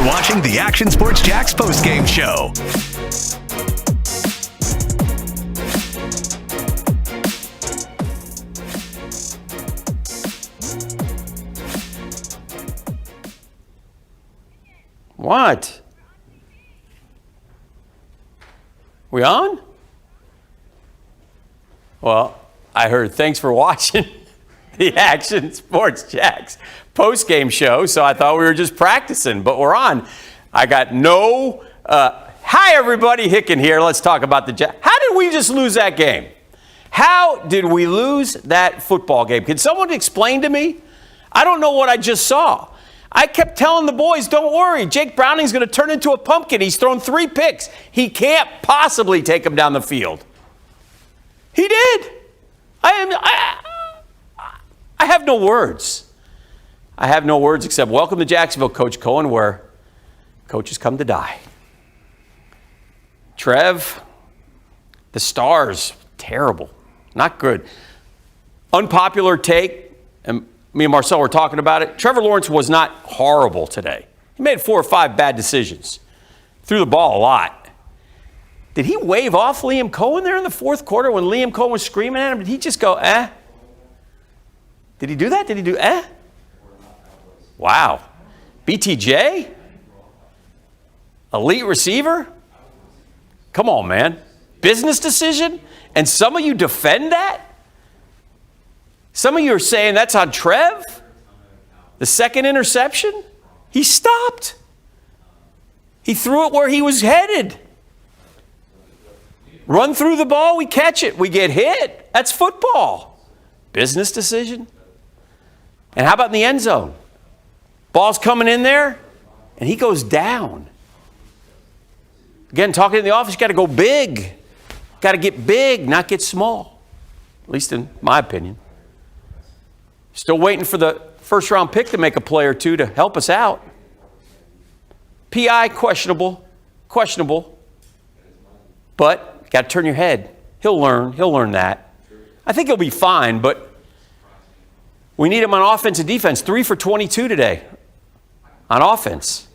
You're watching the Action Sports Jax postgame show. What? We on? Well, I heard thanks for watching the Action Sports Jax post-game show, so I thought we were just practicing, but we're on. I got no... hi, everybody. Hicken here. Let's talk about the Jags. How did we just lose that game? How did we lose that football game? Can someone explain to me? I don't know what I just saw. I kept telling the boys, don't worry, Jake Browning's going to turn into a pumpkin. He's thrown 3 picks. He can't possibly take him down the field. He did. I have no words. I have no words except welcome to Jacksonville, Coach Coen, where coaches come to die. Trev, the Stars, terrible. Not good. Unpopular take, and me and Marcel were talking about it. Trevor Lawrence was not horrible today. He made 4 or 5 bad decisions. Threw the ball a lot. Did he wave off Liam Coen there in the fourth quarter when Liam Coen was screaming at him? Did he just go, eh? Did he do that? Did he do, eh? Wow. BTJ? Elite receiver? Come on, man. Business decision? And some of you defend that? Some of you are saying that's on Trev? The second interception? He stopped. He threw it where he was headed. Run through the ball, we catch it. We get hit. That's football. Business decision? And how about in the end zone? Ball's coming in there, and he goes down. Again, talking in the office, you got to go big. Got to get big, not get small. At least in my opinion. Still waiting for the first-round pick to make a play or two to help us out. PI, questionable. But got to turn your head. He'll learn that. I think he'll be fine, but we need him on offense and defense. 3 for 22 today on offense.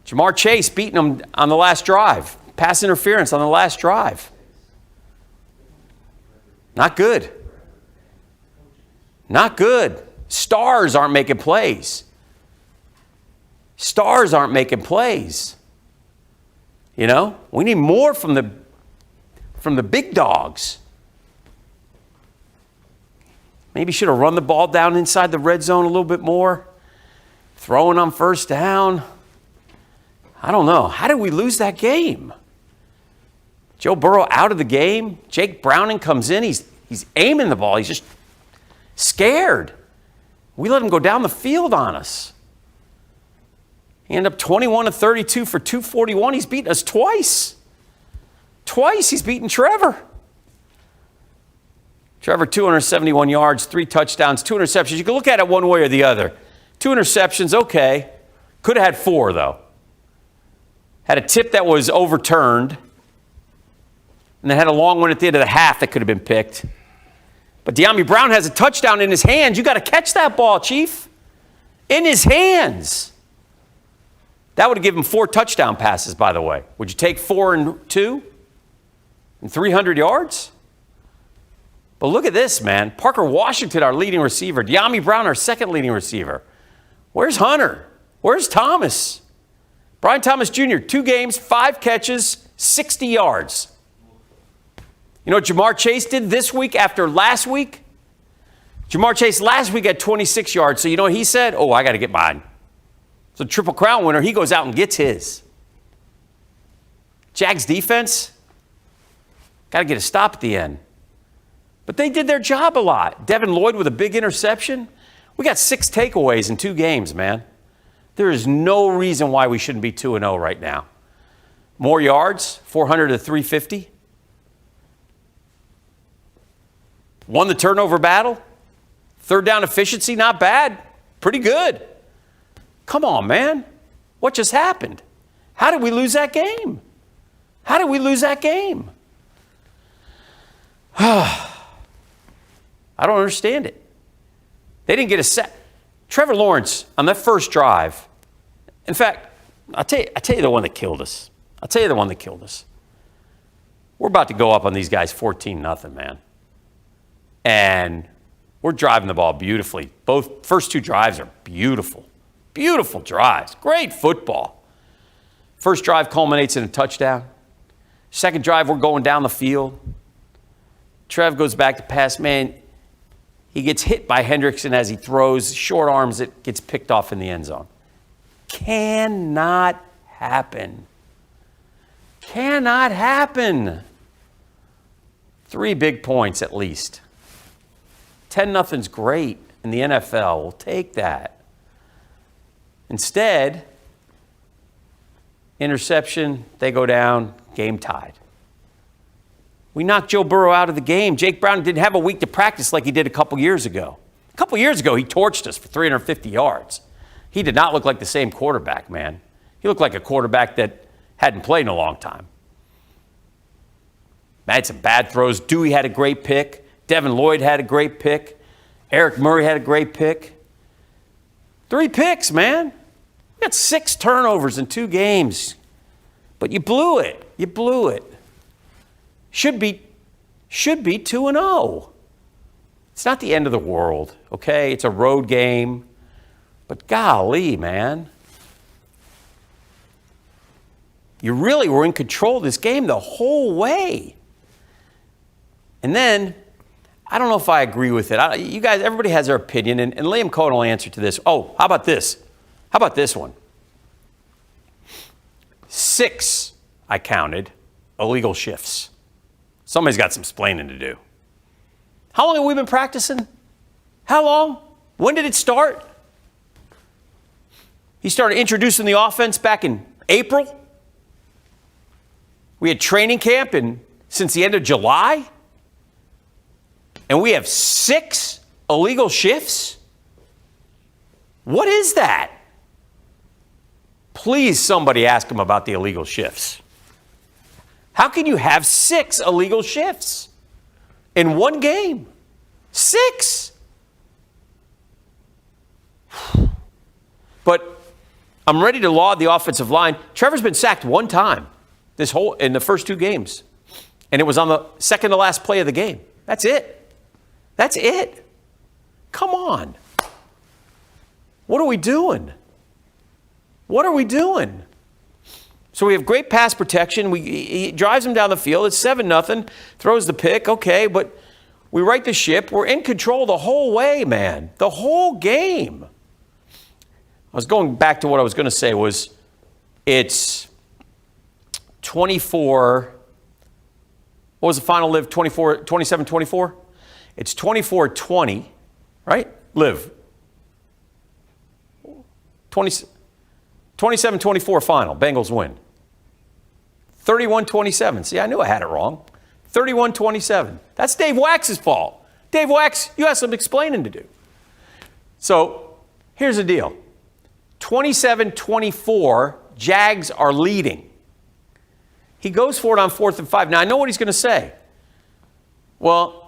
Jamar Chase beating him on the last drive. Pass interference on the last drive. Not good. Not good. Stars aren't making plays. Stars aren't making plays. You know, we need more from the big dogs. Maybe should have run the ball down inside the red zone a little bit more. Throwing on first down. I don't know. How did we lose that game? Joe Burrow out of the game. Jake Browning comes in. He's aiming the ball. He's just scared. We let him go down the field on us. He ended up 21 of 32 for 241. He's beaten us twice. Twice he's beaten Trevor. Trevor, 271 yards, 3 touchdowns, 2 interceptions. You can look at it one way or the other. 2 interceptions, okay. Could have had 4, though. Had a tip that was overturned. And then had a long one at the end of the half that could have been picked. But De'Ami Brown has a touchdown in his hands. You got to catch that ball, Chief. In his hands. That would have given him 4 touchdown passes, by the way. Would you take 4 and 2? And 300 yards? But look at this, man. Parker Washington, our leading receiver. De'Ami Brown, our second leading receiver. Where's Hunter? Where's Thomas? Brian Thomas Jr., 2 games, 5 catches, 60 yards. You know what Jamar Chase did this week after last week? Jamar Chase last week had 26 yards. So you know what he said? Oh, I got to get mine. So Triple Crown winner, he goes out and gets his. Jags defense, got to get a stop at the end. But they did their job a lot. Devin Lloyd with a big interception. We got 6 takeaways in 2 games, man. There is no reason why we shouldn't be 2-0 right now. More yards, 400 to 350. Won the turnover battle. 3rd down efficiency, not bad. Pretty good. Come on, man. What just happened? How did we lose that game? How did we lose that game? I don't understand it. They didn't get a sack. Trevor Lawrence, on that first drive, in fact, I'll tell you the one that killed us. We're about to go up on these guys 14-0, man. And we're driving the ball beautifully. Both first two drives are beautiful. Beautiful drives. Great football. First drive culminates in a touchdown. Second drive, we're going down the field. Trev goes back to pass. Man, he gets hit by Hendrickson as he throws. Short arms, it gets picked off in the end zone. Cannot happen. Cannot happen. 3 big points at least. 10-0's great in the NFL. We'll take that. Instead, interception, they go down, game tied. We knocked Joe Burrow out of the game. Jake Brown didn't have a week to practice like he did a couple years ago. A couple years ago, he torched us for 350 yards. He did not look like the same quarterback, man. He looked like a quarterback that hadn't played in a long time. Had some bad throws. Dewey had a great pick. Devin Lloyd had a great pick. Eric Murray had a great pick. 3 picks, man. You got 6 turnovers in 2 games. But you blew it. You blew it. Should be 2-0. It's not the end of the world, okay? It's a road game. But golly, man. You really were in control of this game the whole way. And then, I don't know if I agree with it. You guys, everybody has their opinion, and Liam Coen will answer to this. Oh, how about this? How about this one? 6, I counted, illegal shifts. Somebody's got some explaining to do. How long have we been practicing? How long? When did it start? He started introducing the offense back in April. We had training camp since the end of July. And we have 6 illegal shifts? What is that? Please, somebody ask him about the illegal shifts. How can you have 6 illegal shifts in one game? 6! But I'm ready to laud the offensive line. Trevor's been sacked 1 time in the first 2 games. And it was on the second to last play of the game. That's it. That's it. Come on. What are we doing? What are we doing? So we have great pass protection. He drives him down the field. It's 7-0. Throws the pick. Okay, but we right the ship. We're in control the whole way, man. The whole game. I was going back to what I was going to say was it's 24. What was the final, Liv? 27-24? It's 24-20, right? Liv. 27-24 final. Bengals win. 31-27. See, I knew I had it wrong. 31-27. That's Dave Wax's fault. Dave Wax, you have some explaining to do. So here's the deal. 27-24, Jags are leading. He goes for it on 4th and 5. Now, I know what he's going to say. Well,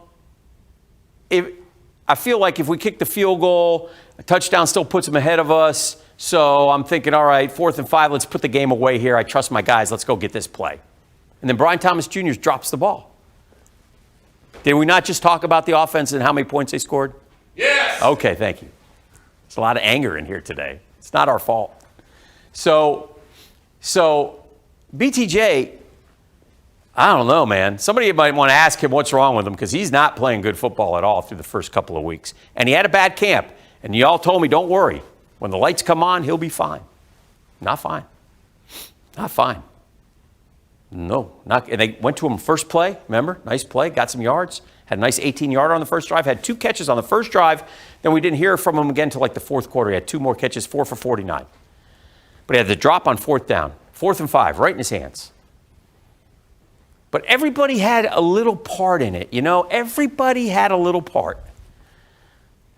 I feel like if we kick the field goal, a touchdown still puts them ahead of us. So I'm thinking, all right, 4th and 5, let's put the game away here. I trust my guys. Let's go get this play. And then Brian Thomas Jr. drops the ball. Did we not just talk about the offense and how many points they scored? Yes. Okay, thank you. There's a lot of anger in here today. It's not our fault. So BTJ, I don't know, man. Somebody might want to ask him what's wrong with him because he's not playing good football at all through the first couple of weeks. And he had a bad camp. And y'all told me, don't worry. When the lights come on, he'll be fine. Not fine. Not fine. No. And they went to him first play, remember? Nice play, got some yards. Had a nice 18-yarder on the first drive. Had 2 catches on the first drive. Then we didn't hear from him again until like the 4th quarter. He had 2 more catches, 4 for 49. But he had the drop on 4th down. 4th and 5, right in his hands. But everybody had a little part in it, you know? Everybody had a little part.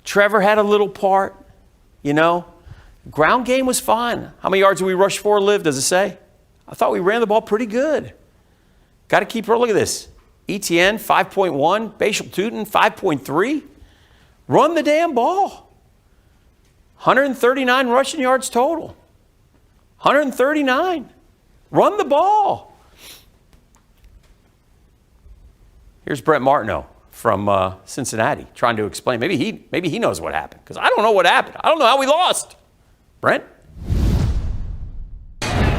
Trevor had a little part, you know? Ground game was fine. How many yards did we rush for, Liv, does it say? I thought we ran the ball pretty good. Got to keep, look at this. ETN, 5.1. Bashal Tootin, 5.3. Run the damn ball. 139 rushing yards total. 139. Run the ball. Here's Brent Martineau from Cincinnati trying to explain. Maybe he knows what happened, because I don't know what happened. I don't know how we lost. Brent?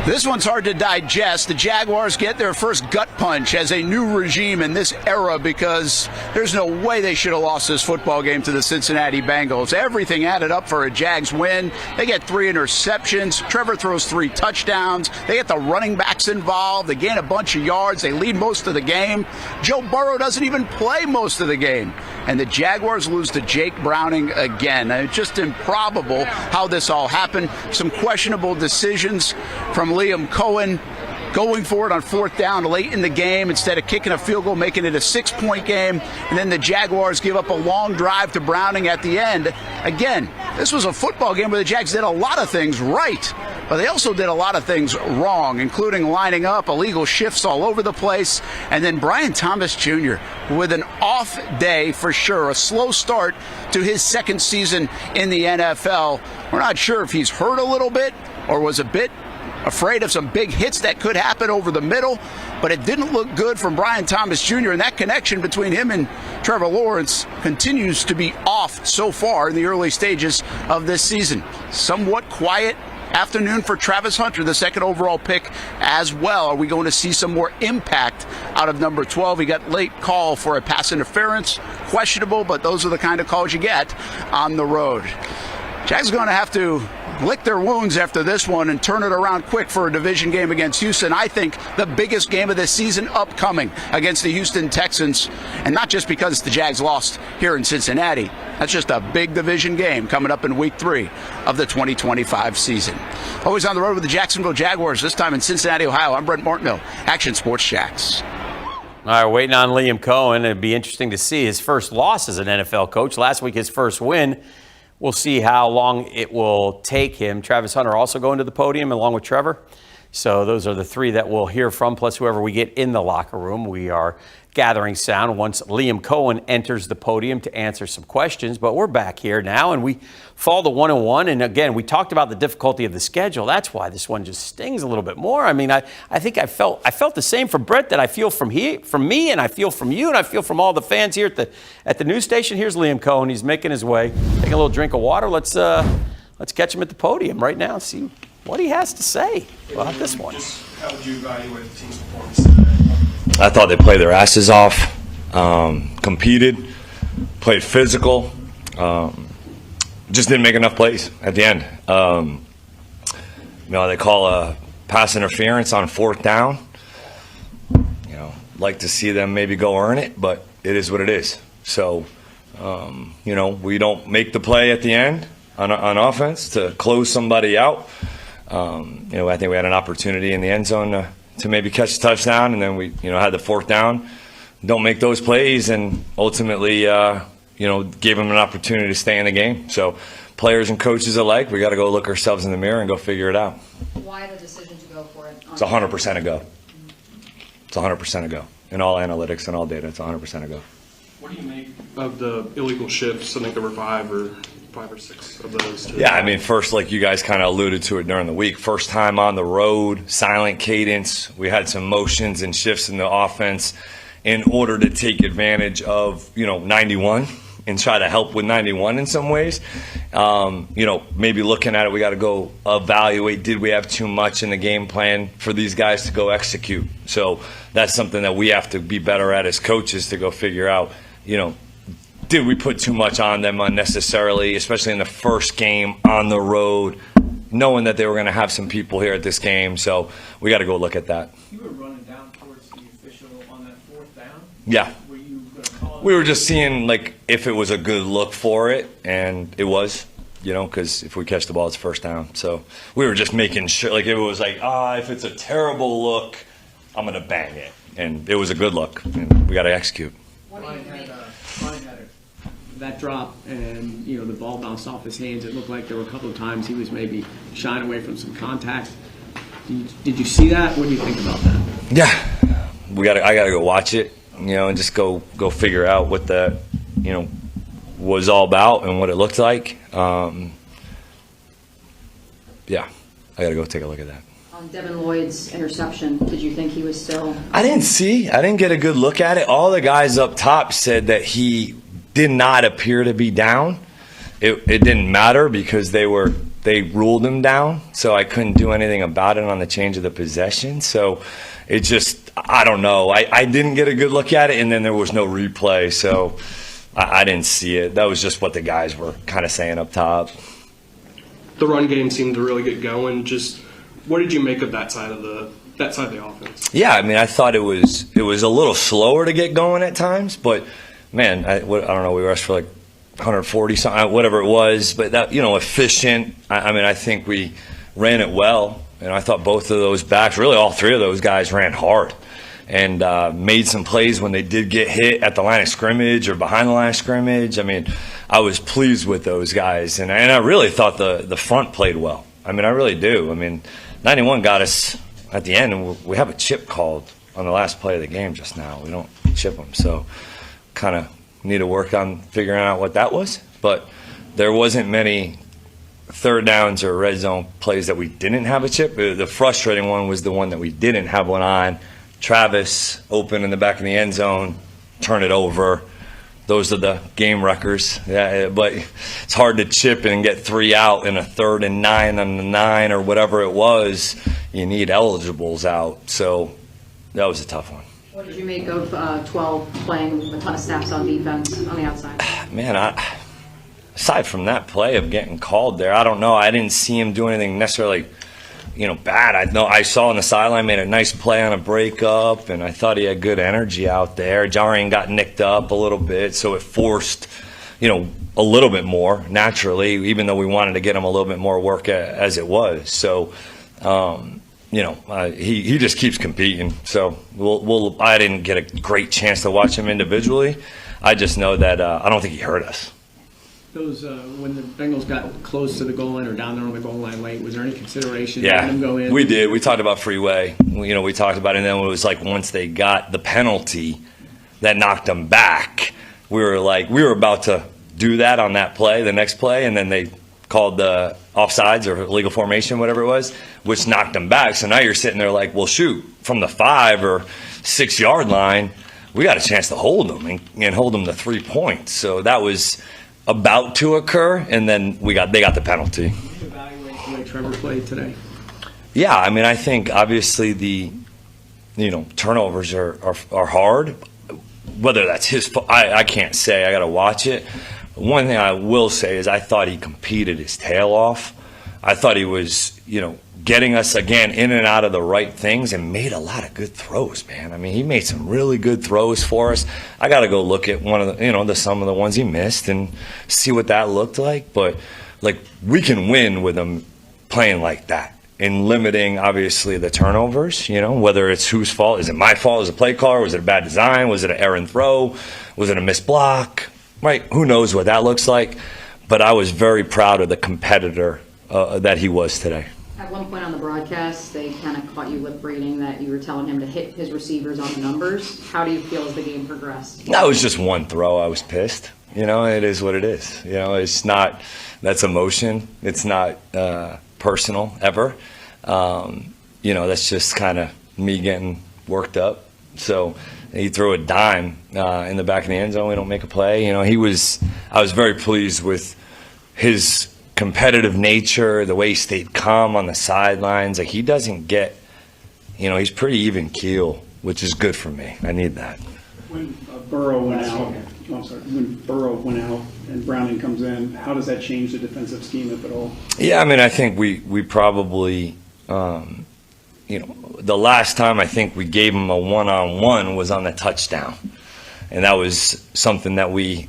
This one's hard to digest. The Jaguars get their first gut punch as a new regime in this era, because there's no way they should have lost this football game to the Cincinnati Bengals. Everything added up for a Jags win. They get 3 interceptions. Trevor throws 3 touchdowns. They get the running backs involved. They gain a bunch of yards. They lead most of the game. Joe Burrow doesn't even play most of the game. And the Jaguars lose to Jake Browning again. It's just improbable how this all happened. Some questionable decisions from Liam Coen, going for it on 4th down late in the game instead of kicking a field goal, making it a 6-point game. And then the Jaguars give up a long drive to Browning at the end. Again, this was a football game where the Jags did a lot of things right, but they also did a lot of things wrong, including lining up, illegal shifts all over the place. And then Brian Thomas Jr. with an off day for sure, a slow start to his 2nd season in the NFL. We're not sure if he's hurt a little bit or was a bit afraid of some big hits that could happen over the middle, but it didn't look good from Brian Thomas Jr., and that connection between him and Trevor Lawrence continues to be off so far in the early stages of this season. Somewhat quiet afternoon for Travis Hunter, the 2nd overall pick as well. Are we going to see some more impact out of number 12? He got late call for a pass interference, questionable, but those are the kind of calls you get on the road. Jags are going to have to lick their wounds after this one and turn it around quick for a division game against Houston. I think the biggest game of the season upcoming against the Houston Texans, and not just because the Jags lost here in Cincinnati. That's just a big division game coming up in week 3 of the 2025 season. Always on the road with the Jacksonville Jaguars, this time in Cincinnati, Ohio. I'm Brent Martineau, Action Sports Jax. All right, waiting on Liam Coen. It'd be interesting to see his first loss as an NFL coach. Last week, his first win. We'll see how long it will take him. Travis Hunter also going to the podium along with Trevor. So those are the 3 that we'll hear from, plus whoever we get in the locker room. We are gathering sound once Liam Coen enters the podium to answer some questions. But we're back here now, and we fall to 1-1. And again, we talked about the difficulty of the schedule. That's why this one just stings a little bit more. I mean, I think I felt the same from Brent that I feel from me, and I feel from you, and I feel from all the fans here at the news station. Here's Liam Coen. He's making his way, taking a little drink of water. Let's catch him at the podium right now and see what he has to say about this one. How would you evaluate the team's performance today? I thought they played their asses off, competed, played physical, just didn't make enough plays at the end. They call a pass interference on 4th down. Like to see them maybe go earn it, but it is what it is. So, we don't make the play at the end on offense to close somebody out. I think we had an opportunity in the end zone to maybe catch a touchdown, and then we, had the 4th down. Don't make those plays, and ultimately, gave them an opportunity to stay in the game. So, players and coaches alike, we got to go look ourselves in the mirror and go figure it out. Why the decision to go for it? It's 100% a go. It's 100% a go. In all analytics and all data, it's 100% a go. What do you make of the illegal shifts? I think there were 5 or 6 of those. Yeah, I mean, first, like you guys kind of alluded to it during the week, first time on the road, silent cadence. We had some motions and shifts in the offense in order to take advantage of, 91 and try to help with 91 in some ways. Maybe looking at it, we got to go evaluate, did we have too much in the game plan for these guys to go execute? So that's something that we have to be better at as coaches to go figure out, did we put too much on them unnecessarily, especially in the first game on the road, knowing that they were going to have some people here at this game. So we got to go look at that. You were running down towards the official on that 4th down? Yeah. Were you going to call it? We were just seeing, if it was a good look for it, and it was, because if we catch the ball, it's 1st down. So we were just making sure, if it was if it's a terrible look, I'm going to bang it. And it was a good look, and we got to execute. Ryan had that drop, and the ball bounced off his hands. It looked like there were a couple of times he was maybe shying away from some contact. Did you see that? What do you think about that? Yeah, I gotta go watch it, and just go figure out what that was all about and what it looked like. yeah, I got to go take a look at that. On Devin Lloyd's interception, did you think he was still? I didn't get a good look at it. All the guys up top said that he did not appear to be down. It didn't matter because they ruled him down, so I couldn't do anything about it on the change of the possession. So it just, I don't know. I didn't get a good look at it, and then there was no replay, so I didn't see it. That was just what the guys were kind of saying up top. The run game seemed to really get going. Just what did you make of that side of the offense? Yeah, I mean, I thought it was a little slower to get going at times, but man, I don't know. We rushed for like 140 something, whatever it was, but that, efficient. I mean, I think we ran it well, and I thought both of those backs, really all three of those guys, ran hard and made some plays when they did get hit at the line of scrimmage or behind the line of scrimmage. I mean, I was pleased with those guys, and I really thought the front played well. I mean, I really do. I mean, 91 got us at the end, and we have a chip called on the last play of the game just now. We don't chip them, so kind of need to work on figuring out what that was. But there wasn't many third downs or red zone plays that we didn't have a chip. The frustrating one was the one that we didn't have one on. Travis open in the back of the end zone, turn it over. Those are the game wreckers. Yeah, but it's hard to chip and get 3 out in a 3rd and 9 on the 9 or whatever it was. You need eligibles out. So that was a tough one. What did you make of 12 playing a ton of snaps on defense on the outside? Man, aside from that play of getting called there, I don't know. I didn't see him do anything necessarily, bad. I saw on the sideline, made a nice play on a breakup, and I thought he had good energy out there. Jarian got nicked up a little bit, so it forced, a little bit more naturally, even though we wanted to get him a little bit more work as it was. So, he just keeps competing. So I didn't get a great chance to watch him individually. I just know that I don't think he hurt us. Those when the Bengals got close to the goal line or down there on the goal line late, was there any consideration to let them go in? We did. We talked about freeway. We talked about it, and then it was like once they got the penalty that knocked them back, we were about to do that on that play, the next play, and then they called the offsides or illegal formation, whatever it was, which knocked them back. So now you're sitting there like, well, shoot, from the 5 or 6 yard line, we got a chance to hold them and hold them to 3 points. So that was about to occur, and then they got the penalty. Evaluate the way Trevor played today. Yeah, I mean, I think obviously the turnovers are hard. Whether that's his fault, I can't say. I got to watch it. One thing I will say is I thought he competed his tail off. I thought he was, getting us again in and out of the right things and made a lot of good throws, man. I mean, he made some really good throws for us. I got to go look at one of the, some of the ones he missed and see what that looked like. But we can win with him playing like that and limiting, obviously, the turnovers. Whether it's whose fault. Is it my fault as a play caller? Was it a bad design? Was it an errant throw? Was it a missed block? Right? Who knows what that looks like? But I was very proud of the competitor that he was today. At one point on the broadcast, they kind of caught you lip reading that you were telling him to hit his receivers on the numbers. How do you feel as the game progressed? That was just one throw. I was pissed. It is what it is. It's not, that's emotion. It's not personal ever. That's just kind of me getting worked up. So he threw a dime in the back of the end zone. We don't make a play. I was very pleased with his competitive nature, the way he stayed calm on the sidelines. He doesn't get, he's pretty even keel, which is good for me. I need that. When Burrow went out, when Burrow went out and Browning comes in, how does that change the defensive scheme, if at all? Yeah, I mean, I think we probably, the last time I think we gave him a one-on-one was on the touchdown. And that was something that we,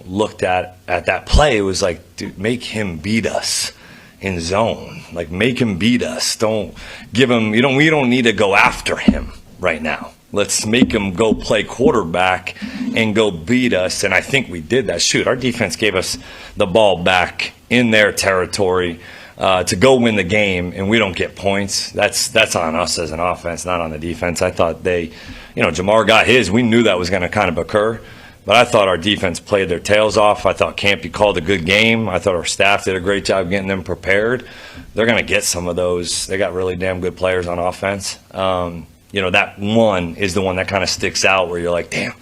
looked at that play. It was like, dude, make him beat us in zone. Make him beat us. Don't give him, we don't need to go after him right now. Let's make him go play quarterback and go beat us. And I think we did that. Shoot, our defense gave us the ball back in their territory to go win the game, and we don't get points. That's on us as an offense, not on the defense. I thought Jamar got his. We knew that was going to kind of occur. But I thought our defense played their tails off. I thought Campy called a good game. I thought our staff did a great job getting them prepared. They're going to get some of those. They got really damn good players on offense. That one is the one that kind of sticks out where you're like, damn,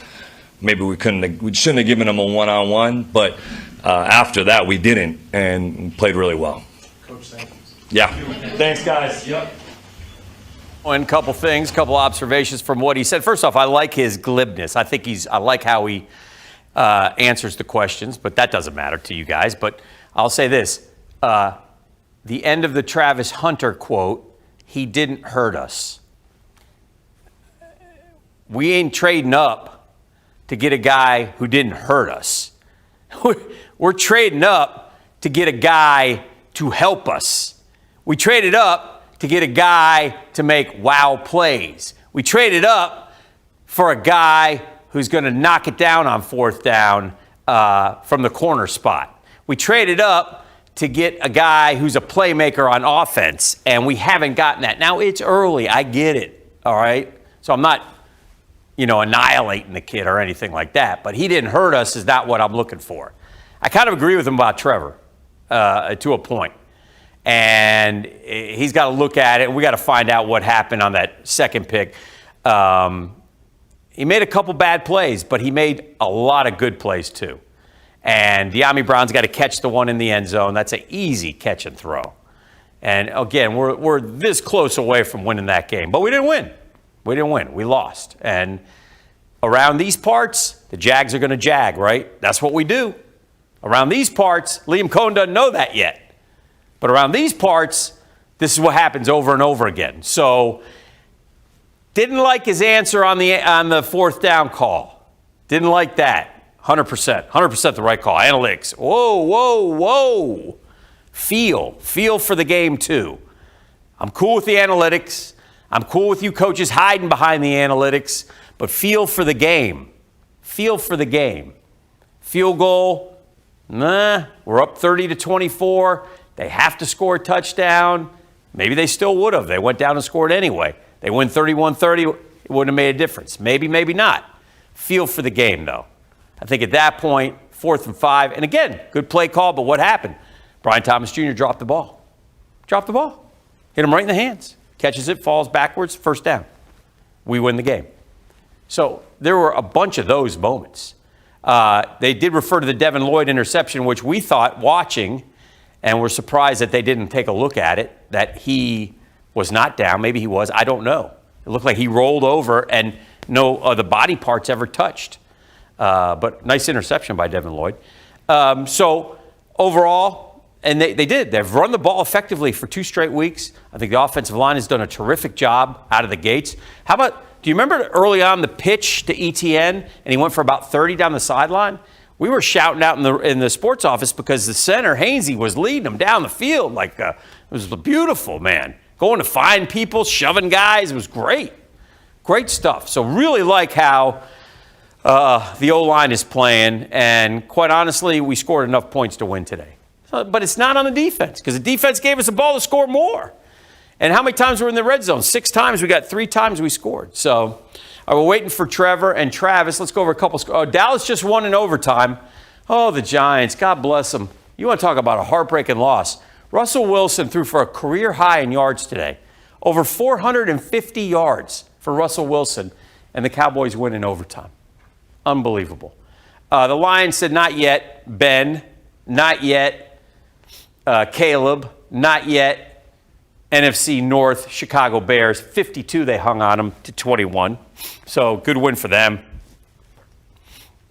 maybe we shouldn't have given them a one-on-one. But after that, we didn't and played really well. Coach, thank you. Yeah. Thanks, guys. Yep. And couple things, couple observations from what he said. First off, I like his glibness. I like how he answers the questions, but that doesn't matter to you guys. But I'll say this, the end of the Travis Hunter quote, he didn't hurt us. We ain't trading up to get a guy who didn't hurt us. We're trading up to get a guy to help us. We traded up to get a guy to make wow plays. We traded up for a guy who's going to knock it down on fourth down from the corner spot. We traded up to get a guy who's a playmaker on offense, and we haven't gotten that. Now, it's early. I get it, all right? So I'm not, annihilating the kid or anything like that, but he didn't hurt us is not what I'm looking for. I kind of agree with him about Trevor to a point. And he's got to look at it. We got to find out what happened on that second pick. He made a couple bad plays, but he made a lot of good plays too. And De'Ami Brown's got to catch the one in the end zone. That's an easy catch and throw. And again, we're this close away from winning that game, but we didn't win. We lost. And around these parts, the Jags are going to jag, right? That's what we do. Around these parts, Liam Coen doesn't know that yet. But around these parts, this is what happens over and over again. So, didn't like his answer on the fourth down call. Didn't like that. 100% the right call. Analytics. Whoa. Feel for the game too. I'm cool with the analytics. I'm cool with you coaches hiding behind the analytics, but feel for the game. Feel for the game. Field goal. We're up 30-24. They have to score a touchdown. Maybe they still would have. They went down and scored anyway. They win 31-30. It wouldn't have made a difference. Maybe not. Feel for the game, though. I think at that point, 4th and 5. And again, good play call, but what happened? Brian Thomas Jr. dropped the ball. Hit him right in the hands. Catches it, falls backwards, first down. We win the game. So there were a bunch of those moments. They did refer to the Devin Lloyd interception, which we thought, watching, and we're surprised that they didn't take a look at it, that he was not down. Maybe he was. I don't know. It looked like he rolled over and no other body parts ever touched. But nice interception by Devin Lloyd. So overall, and they did. They've run the ball effectively for 2 straight weeks. I think the offensive line has done a terrific job out of the gates. How about, do you remember early on the pitch to Etienne, and he went for about 30 down the sideline? We were shouting out in the sports office because the center, Hainsey, was leading them down the field. It was beautiful, man. Going to find people, shoving guys. It was great. Great stuff. So really like how the O-line is playing. And quite honestly, we scored enough points to win today. But it's not on the defense because the defense gave us the ball to score more. And how many times were in the red zone? 6 times. We got 3 times we scored. So we're waiting for Trevor and Travis. Let's go over a couple. Dallas just won in overtime. Oh, the Giants. God bless them. You want to talk about a heartbreaking loss. Russell Wilson threw for a career high in yards today. Over 450 yards for Russell Wilson, and the Cowboys win in overtime. Unbelievable. The Lions said not yet. Ben, not yet. Caleb, not yet. NFC North, Chicago Bears, 52 they hung on them to 21. So good win for them.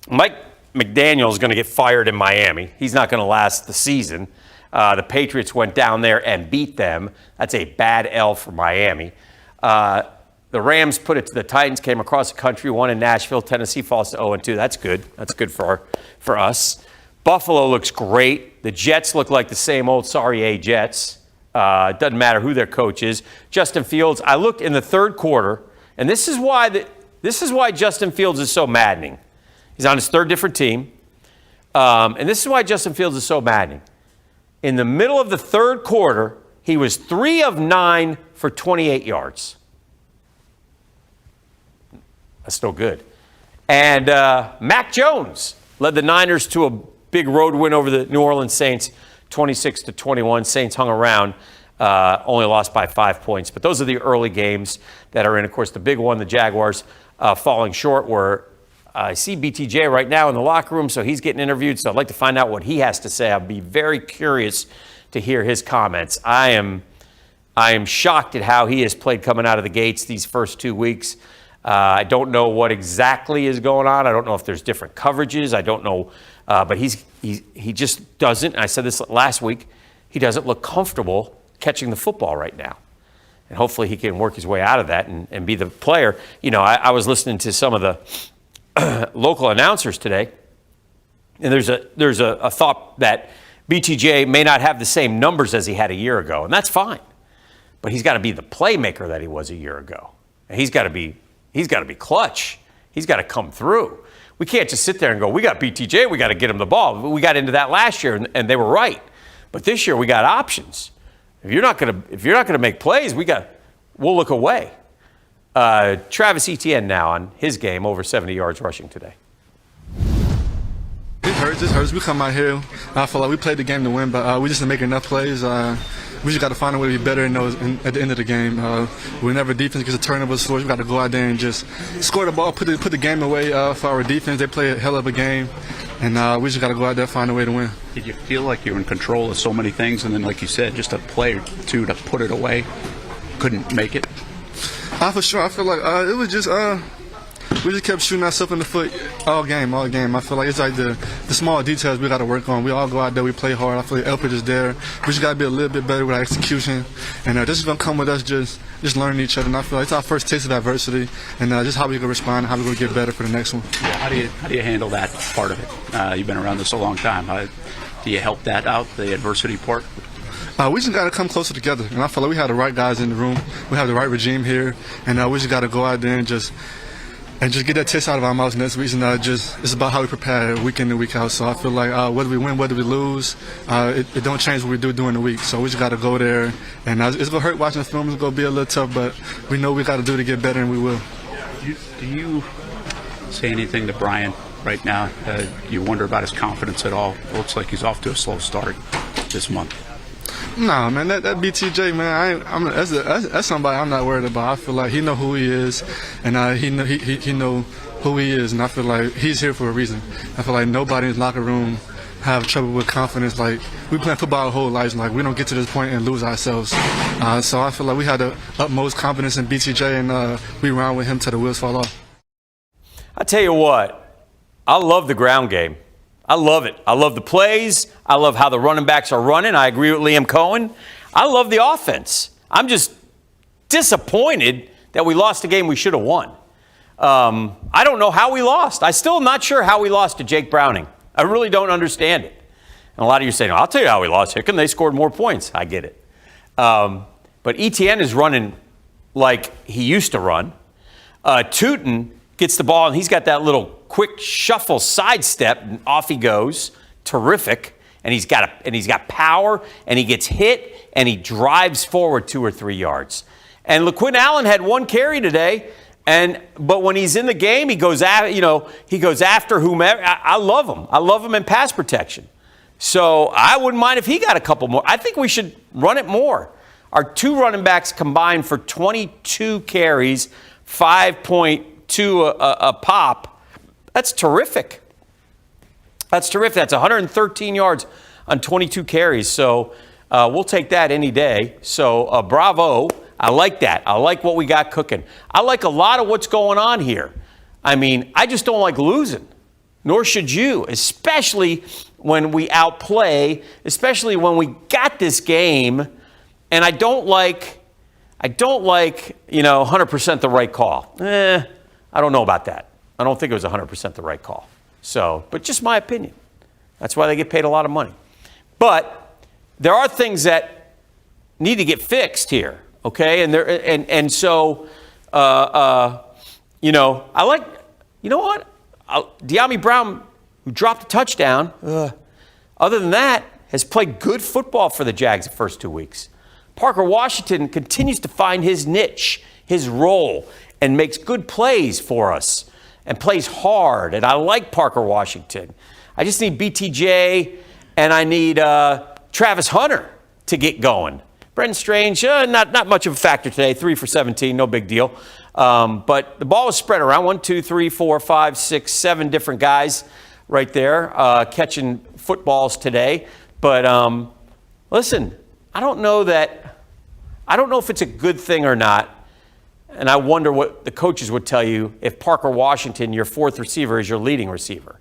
Mike McDaniel is going to get fired in Miami. He's not going to last the season. The Patriots went down there and beat them. That's a bad L for Miami. The Rams put it to the Titans, came across the country, won in Nashville. Tennessee falls to 0-2. That's good. That's good for us. Buffalo looks great. The Jets look like the same old sorry Jets. It doesn't matter who their coach is. Justin Fields, I looked in the third quarter, and this is why Justin Fields is so maddening. He's on his 3rd different team. And this is why Justin Fields is so maddening. In the middle of the 3rd quarter, he was 3 of 9 for 28 yards. That's no good. And Mac Jones led the Niners to a big road win over the New Orleans Saints, 26-21. Saints hung around, only lost by 5 points. But those are the early games that are in. Of course, the big one, the Jaguars falling short, where I see BTJ right now in the locker room, so he's getting interviewed. So I'd like to find out what he has to say. I'd be very curious to hear his comments. I am shocked at how he has played coming out of the gates these first 2 weeks. I don't know what exactly is going on. I don't know if there's different coverages. I don't know. But he just doesn't, and I said this last week, he doesn't look comfortable catching the football right now. And hopefully he can work his way out of that and be the player. You know, I was listening to some of the local announcers today, and there's a thought that BTJ may not have the same numbers as he had a year ago, and that's fine. But he's got to be the playmaker that he was a year ago. And he's got to be clutch. He's got to come through. We can't just sit there and go, we got BTJ, we got to get him the ball. We got into that last year, and they were right. But this year we got options. If you're not gonna make plays, we'll look away. Travis Etienne now on his game, over 70 yards rushing today. It hurts. We come out here. I feel like we played the game to win, but we just didn't make enough plays. We just got to find a way to be better in those at the end of the game. Whenever defense gets a turnover, so we got to go out there and just score the ball, put the game away for our defense. They play a hell of a game, and we just got to go out there and find a way to win. Did you feel like you were in control of so many things, and then, like you said, just a play or two to put it away, couldn't make it? For sure. I feel like it was just we just kept shooting ourselves in the foot all game. I feel like it's like the small details we got to work on. We all go out there, we play hard. I feel like Elfridge is there. We just got to be a little bit better with our execution. And this is going to come with us just learning each other. And I feel like it's our first taste of adversity, and just how we going to respond, how we going to get better for the next one. Yeah, how do you handle that part of it? You've been around this a long time. Do you help that out, the adversity part? We just got to come closer together. And I feel like we have the right guys in the room. We have the right regime here. And we just got to go out there and just get that taste out of our mouths next week. And it's about how we prepare week in and week out. So I feel like whether we win, whether we lose, it don't change what we do during the week. So we just got to go there. And it's going to hurt watching the film. It's going to be a little tough, but we know we got to do to get better, and we will. Do you say anything to Brian right now? You wonder about his confidence at all? It looks like he's off to a slow start this month. No, man, that BTJ, man, that's somebody I'm not worried about. I feel like he know who he is, and he know who he is, and I feel like he's here for a reason. I feel like nobody in the locker room have trouble with confidence. Like, we play football our whole lives, and like, we don't get to this point and lose ourselves. So I feel like we had the utmost confidence in BTJ, and we ran with him till the wheels fall off. I tell you what, I love the ground game. I love it. I love the plays. I love how the running backs are running. I agree with Liam Coen. I love the offense. I'm just disappointed that we lost a game we should have won. I don't know how we lost. I still am not sure how we lost to Jake Browning. I really don't understand it. And a lot of you are saying, I'll tell you how we lost, Hicken. They scored more points. I get it. But Etienne is running like he used to run. Tootin gets the ball, and he's got that little quick shuffle sidestep, and off he goes. Terrific. And he's got power, and he gets hit, and he drives forward 2 or 3 yards. And LaQuinn Allen had 1 carry today, but when he's in the game, he goes after whomever. I love him. I love him in pass protection. So I wouldn't mind if he got a couple more. I think we should run it more. Our 2 running backs combined for 22 carries, 5.2 a pop. That's terrific. That's 113 yards on 22 carries. So we'll take that any day. So bravo. I like that. I like what we got cooking. I like a lot of what's going on here. I mean, I just don't like losing. Nor should you, especially when we outplay, especially when we got this game. And I don't like 100% the right call. I don't know about that. I don't think it was 100% the right call. So, but just my opinion. That's why they get paid a lot of money. But there are things that need to get fixed here, okay? And so, I like, you know what? De'Ami Brown, who dropped a touchdown, other than that, has played good football for the Jags the first 2 weeks. Parker Washington continues to find his niche, his role, and makes good plays for us. and plays hard. And I like Parker Washington. I just need BTJ and I need Travis Hunter to get going. Brenton Strange, not much of a factor today. 3 for 17, no big deal. But the ball was spread around. 1, 2, 3, 4, 5, 6, 7 different guys right there catching footballs today. But listen, I don't know if it's a good thing or not. And I wonder what the coaches would tell you if Parker Washington, your 4th receiver, is your leading receiver.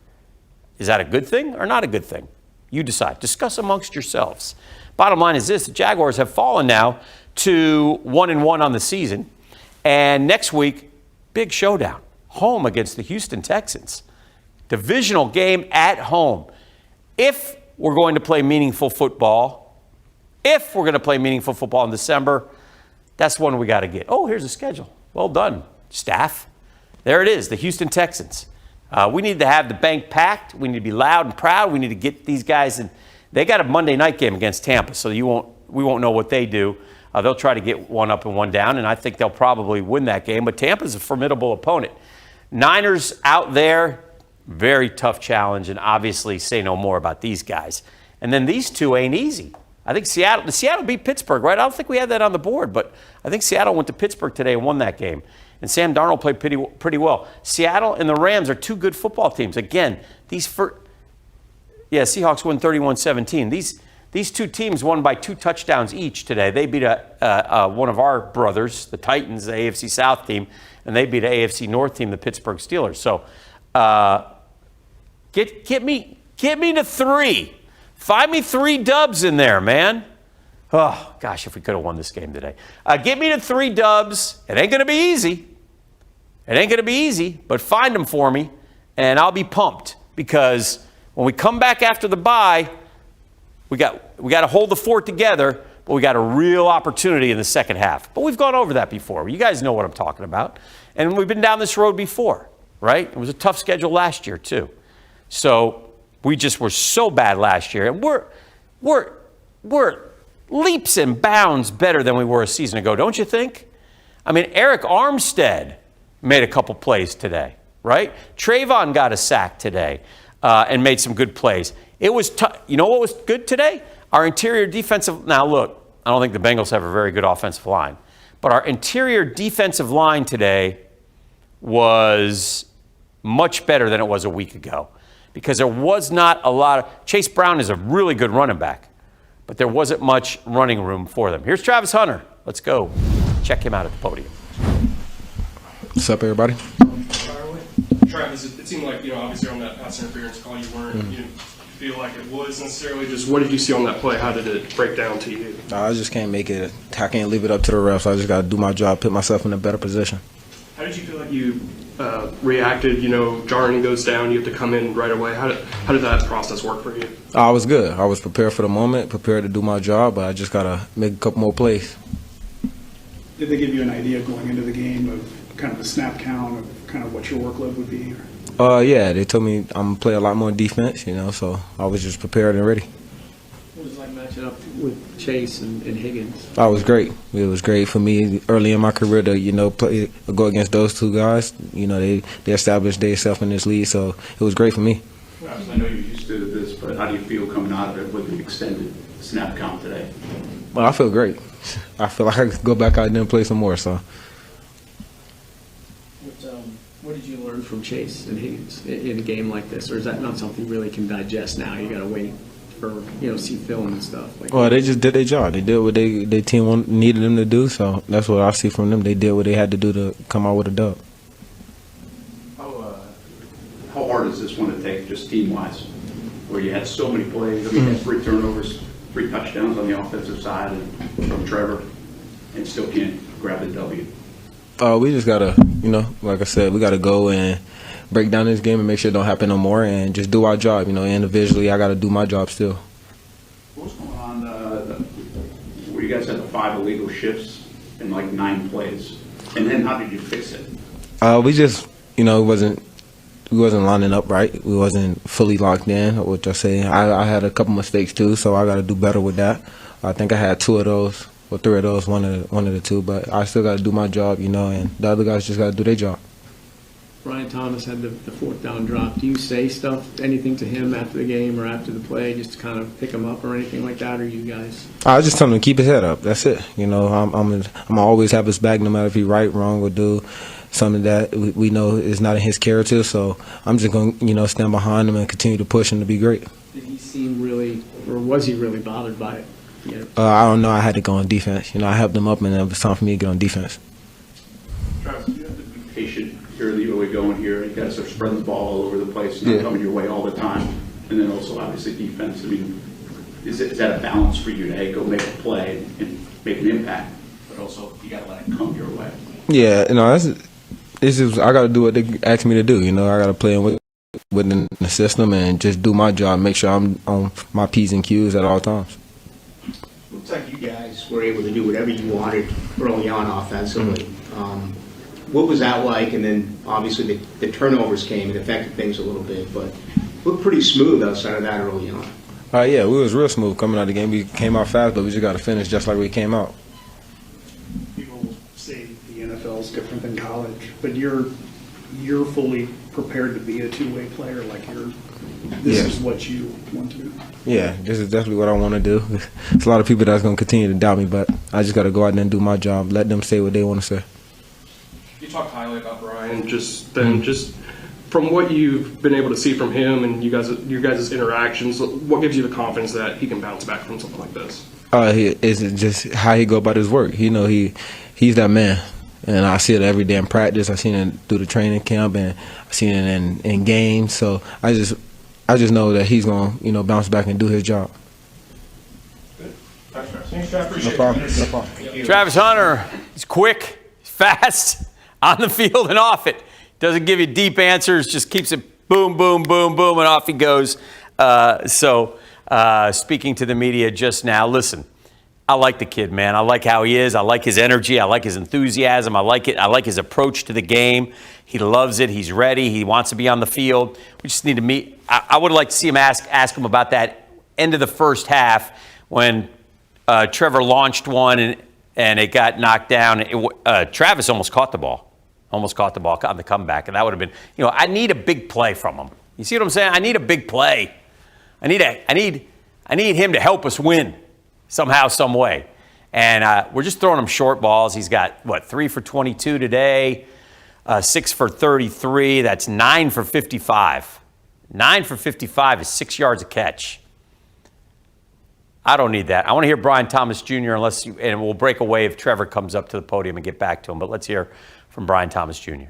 Is that a good thing or not a good thing? You decide. Discuss amongst yourselves. Bottom line is this: the Jaguars have fallen now to 1-1 on the season. And next week, big showdown. Home against the Houston Texans. Divisional game at home. If we're going to play meaningful football in December, that's one we got to get. Oh, here's the schedule. Well done, staff. There it is, the Houston Texans. We need to have the bank packed. We need to be loud and proud. We need to get these guys in. They got a Monday night game against Tampa, so we won't know what they do. They'll try to get one up and one down, and I think they'll probably win that game. But Tampa's a formidable opponent. Niners out there, very tough challenge, and obviously say no more about these guys. And then these two ain't easy. I think Seattle beat Pittsburgh, right? I don't think we had that on the board, but I think Seattle went to Pittsburgh today and won that game. And Sam Darnold played pretty well. Seattle and the Rams are 2 good football teams. Again, Seahawks won 31-17. These 2 teams won by 2 touchdowns each today. They beat one of our brothers, the Titans, the AFC South team, and they beat an AFC North team, the Pittsburgh Steelers. So get me to 3. Find me 3 dubs in there, man. Oh, gosh, if we could have won this game today. Get me to 3 dubs. It ain't going to be easy. But find them for me, and I'll be pumped. Because when we come back after the bye, we got to hold the fort together, but we got a real opportunity in the second half. But we've gone over that before. You guys know what I'm talking about. And we've been down this road before, right? It was a tough schedule last year, too. So we just were so bad last year. And we're leaps and bounds better than we were a season ago, don't you think? I mean, Eric Armstead made a couple plays today, right? Trayvon got a sack today and made some good plays. It was tough. You know what was good today? Our interior defensive. Now, look, I don't think the Bengals have a very good offensive line, but our interior defensive line today was much better than it was a week ago. Because there was not a lot of. Chase Brown is a really good running back, but there wasn't much running room for them. Here's Travis Hunter. Let's go check him out at the podium. What's up, everybody? Travis, it seemed like, obviously on that pass interference call, you didn't feel like it was necessarily. Just what did you see on that play? How did it break down to you? I just can't make it. I can't leave it up to the refs. I just got to do my job, put myself in a better position. How did you feel like you reacted? Jarring goes down, you have to come in right away. How did that process work for you? I was good. I was prepared for the moment, prepared to do my job, but I just got to make a couple more plays. Did they give you an idea going into the game of kind of the snap count, of kind of what your workload would be? Yeah, they told me I'm going to play a lot more defense, so I was just prepared and ready. What was it like matching up with Chase and Higgins? It was great. It was great for me early in my career to, go against those 2 guys. They established themselves in this league, so it was great for me. I know you're used to this, but how do you feel coming out of it with the extended snap count today? Well, I feel great. I feel like I could go back out there and play some more, so. What did you learn from Chase and Higgins in a game like this? Or is that not something you really can digest now? You got to wait for, see film and stuff. Well, they just did their job. They did what their team needed them to do, so that's what I see from them. They did what they had to do to come out with a dub. How hard is this one to take, just team-wise, where you had so many plays? You had 3 turnovers, 3 touchdowns on the offensive side from Trevor, and still can't grab the W. We just got to, like I said, we got to go and break down this game and make sure it don't happen no more and just do our job. Individually, I got to do my job still. What was going on where you guys had the 5 illegal shifts in 9 plays? And then how did you fix it? We just, we wasn't lining up right. We wasn't fully locked in, which I say. I had a couple mistakes too, so I got to do better with that. I think I had 2 of those. Or 3 of those, one of the 2, but I still got to do my job, and the other guys just got to do their job. Brian Thomas had the fourth down drop. Do you say anything to him after the game or after the play, just to kind of pick him up or anything like that, or you guys? I just tell him to keep his head up. That's it. You know, I'm always have his back, no matter if he right, wrong, or do something that we know is not in his character. So I'm just going to, stand behind him and continue to push him to be great. Did he seem really, or was he really bothered by it? Yeah. I don't know. I had to go on defense. I helped him up, and it was time for me to get on defense. Travis, you have to be patient here, leave away going here. You guys are spreading the ball all over the place, not coming your way all the time. And then also, obviously, defense. I mean, is that a balance for you to, hey, go make a play and make an impact, but also you got to let it come your way? Yeah, it's just I got to do what they ask me to do. I got to play within the system and just do my job, make sure I'm on my P's and Q's at all times. Looks like you guys were able to do whatever you wanted early on offensively. What was that like? And then obviously the turnovers came and affected things a little bit, but looked pretty smooth outside of that early on. Yeah, we was real smooth coming out of the game. We came out fast, but we just got to finish just like we came out. People say the NFL is different than college, but you're fully prepared to be a two-way player. Like this is what you want to do. Yeah, this is definitely what I want to do. There's a lot of people that's going to continue to doubt me, but I just got to go out there and do my job. Let them say what they want to say. You talk highly about Brian, just from what you've been able to see from him and your guys' interactions, what gives you the confidence that he can bounce back from something like this? It's just how he go about his work. He's that man, and I see it every day in practice. I seen it through the training camp, and I seen it in games. So I just know that he's gonna bounce back and do his job. Thanks, Travis. No problem. Travis Hunter, he's quick, fast, on the field and off it. Doesn't give you deep answers, just keeps it boom, boom, boom, boom, and off he goes. Speaking to the media just now, listen, I like the kid, man. I like how he is. I like his energy. I like his enthusiasm. I like it. I like his approach to the game. He loves it. He's ready. He wants to be on the field. We just need to meet. I would like to see him ask him about that end of the first half when Trevor launched one and it got knocked down. Travis almost caught the ball. Almost caught the ball on the comeback, and that would have been, I need a big play from him. You see what I'm saying? I need a big play. I need him to help us win somehow, some way. And we're just throwing him short balls. He's got 3 for 22 today, 6 for 33. That's 9 for 55. 9 for 55 is 6 yards a catch. I don't need that. I want to hear Brian Thomas Jr. and we'll break away if Trevor comes up to the podium and get back to him. But let's hear from Brian Thomas Jr.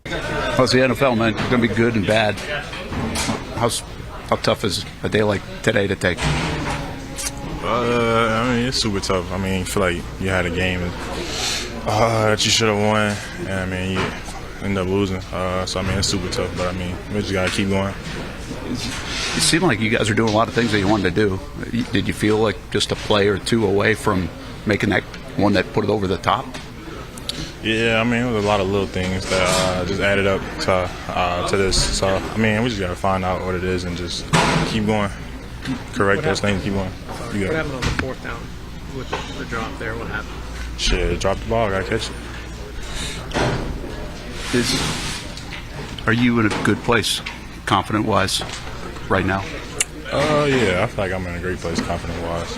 Well, it's the NFL, man. It's going to be good and bad. How tough is a day like today to take? It's super tough. I feel like you had a game that you should have won, and you end up losing. So it's super tough, but we just got to keep going. It seemed like you guys are doing a lot of things that you wanted to do. Did you feel like just a play or two away from making that one that put it over the top? Yeah, it was a lot of little things that just added up to this. So, we just got to find out what it is and just keep going. Correct those things, keep going. What happened on the fourth down with the drop there? What happened? Shit, dropped the ball, I got to catch it. Are you in a good place, confident-wise, right now? Yeah, I feel like I'm in a great place, confident-wise.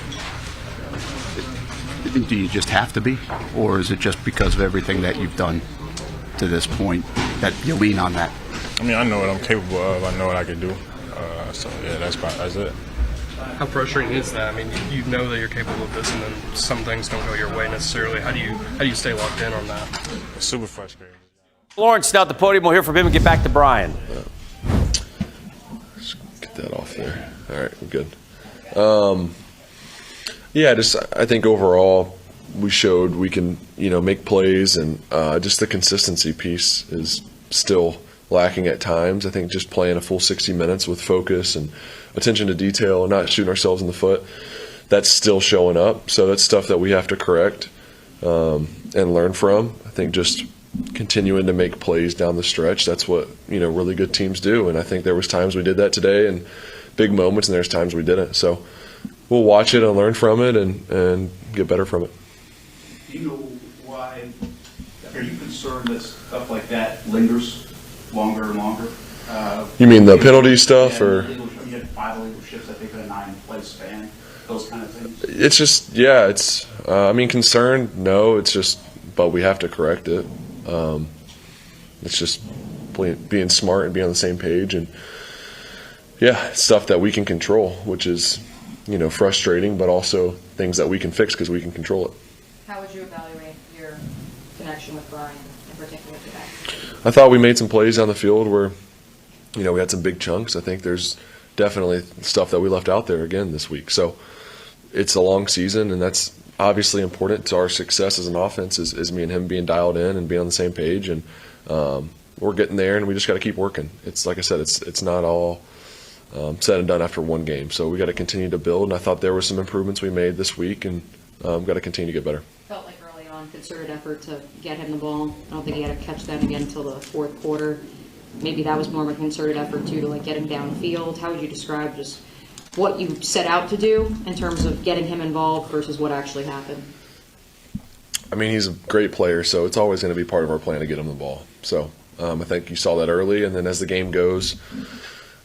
Do you just have to be, or is it just because of everything that you've done to this point that you lean on that? I know what I'm capable of. I know what I can do. That's it. How frustrating is that? You know that you're capable of this, and then some things don't go your way necessarily. How do you stay locked in on that? It's super frustrating. Lawrence now at the podium. We'll hear from him and get back to Brian. Let's get that off there. All right, we're good. I think overall we showed we can, make plays, and just the consistency piece is still lacking at times. I think just playing a full 60 minutes with focus and attention to detail and not shooting ourselves in the foot, that's still showing up. So that's stuff that we have to correct and learn from. I think just continuing to make plays down the stretch, that's what, really good teams do. And I think there was times we did that today and big moments, and there's times we didn't. So we'll watch it and learn from it and get better from it. Do you know why Are you concerned that stuff like that lingers longer and longer? You mean the penalty stuff, yeah, or? You had 5 illegal shifts, I think, in a 9-play span. Those kind of things. It's just, yeah. It's. I mean, concerned. No, it's just. But we have to correct it. It's just being smart and being on the same page, and yeah, stuff that we can control, which is, frustrating, but also things that we can fix because we can control it. How would you evaluate your connection with Brian in particular today? I thought we made some plays on the field where, we had some big chunks. I think there's definitely stuff that we left out there again this week. So it's a long season, and that's obviously important to our success as an offense is me and him being dialed in and being on the same page. And we're getting there, and we just got to keep working. It's like I said, it's not all said and done after one game. So we got to continue to build, and I thought there were some improvements we made this week, and got to continue to get better. Felt like early on, concerted effort to get him the ball. I don't think he had to catch that again until the fourth quarter. Maybe that was more of a concerted effort too, to get him downfield. How would you describe just what you set out to do in terms of getting him involved versus what actually happened? I mean, he's a great player, so it's always going to be part of our plan to get him the ball. So I think you saw that early, and then as the game goes,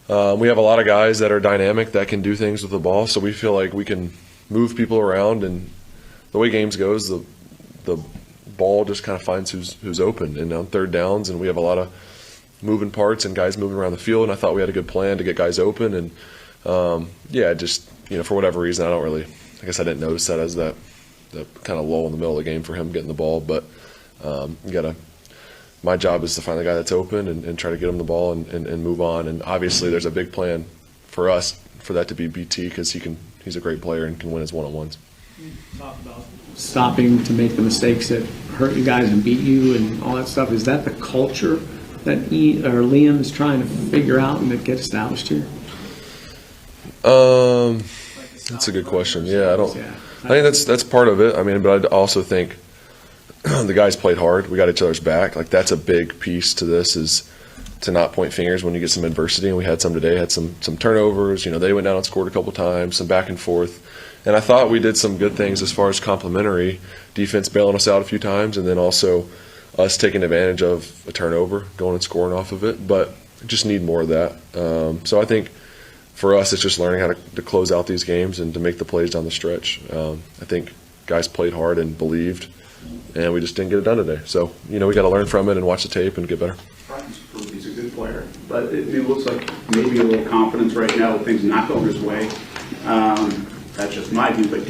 we have a lot of guys that are dynamic that can do things with the ball, so we feel like we can move people around, and the way games goes, the ball just kind of finds who's open. And on third downs, and we have a lot of moving parts and guys moving around the field, and I thought we had a good plan to get guys open. And just for whatever reason, I guess I didn't notice that as the kind of lull in the middle of the game for him getting the ball. But my job is to find the guy that's open and try to get him the ball and move on. And obviously there's a big plan for us for that to be BT, because he's a great player and can win his one-on-ones. Talk about stopping to make the mistakes that hurt you guys and beat you and all that stuff. Is that the culture that Liam is trying to figure out and that get established here? That's a good question. Yeah, I think that's part of it. I mean, but I also think the guys played hard. We got each other's back. That's a big piece to this, is to not point fingers when you get some adversity. And we had some today. Had some turnovers. They went down and scored a couple times. Some back and forth. And I thought we did some good things as far as complimentary defense, bailing us out a few times, and then also us taking advantage of a turnover, going and scoring off of it. But just need more of that. So I think for us, it's just learning how to close out these games and to make the plays down the stretch. I think guys played hard and believed, and we just didn't get it done today. So, we got to learn from it and watch the tape and get better. Brian's proved he's a good player, but it looks like maybe a little confidence right now with things not going his way. That's just my view, but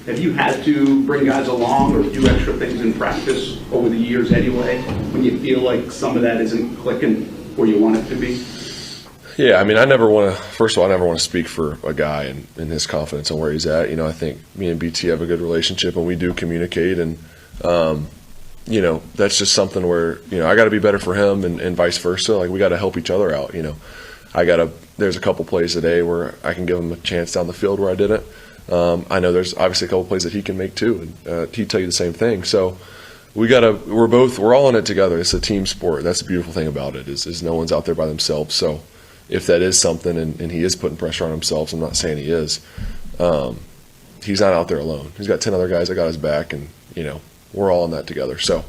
have you had to bring guys along or do extra things in practice over the years anyway, when you feel like some of that isn't clicking where you want it to be? Yeah, I mean, I never want to speak for a guy and his confidence on where he's at. I think me and BT have a good relationship, and we do communicate, and that's just something where I got to be better for him, and vice versa. We got to help each other out. There's a couple plays today where I can give him a chance down the field where I didn't. I know there's obviously a couple plays that he can make too, and he'd tell you the same thing. So we're all in it together. It's a team sport. That's the beautiful thing about it is no one's out there by themselves. So if that is something, and he is putting pressure on himself, I'm not saying he is, he's not out there alone. He's got 10 other guys that got his back, and we're all in that together. So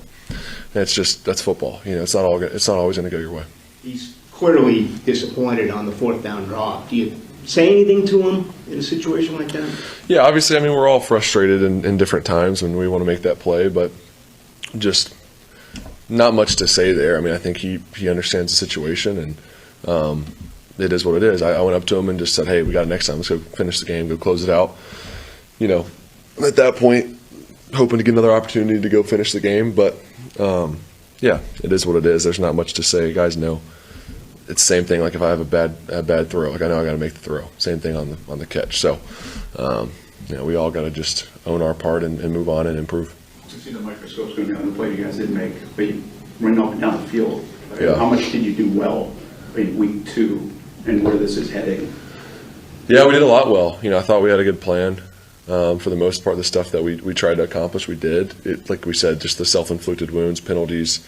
that's football. It's not always going to go your way. He's clearly disappointed on the fourth down drop. Do you say anything to him in a situation like that? Yeah, obviously, I mean, we're all frustrated in different times when we want to make that play, but just not much to say there. I mean, I think he understands the situation, and it is what it is. I went up to him and just said, hey, we got it next time. Let's go finish the game, go close it out. At that point, hoping to get another opportunity to go finish the game, but yeah, it is what it is. There's not much to say. Guys know. It's the same thing. If I have a bad throw, I know I got to make the throw. Same thing on the catch. So, we all got to just own our part and move on and improve. To see the microscope's going to be on the play you guys did make, but you ran up and down the field. Yeah. How much did you do well in week 2, and where this is heading? Yeah, we did a lot well. I thought we had a good plan. For the most part, the stuff that we tried to accomplish, we did. Like we said, just the self-inflicted wounds, penalties,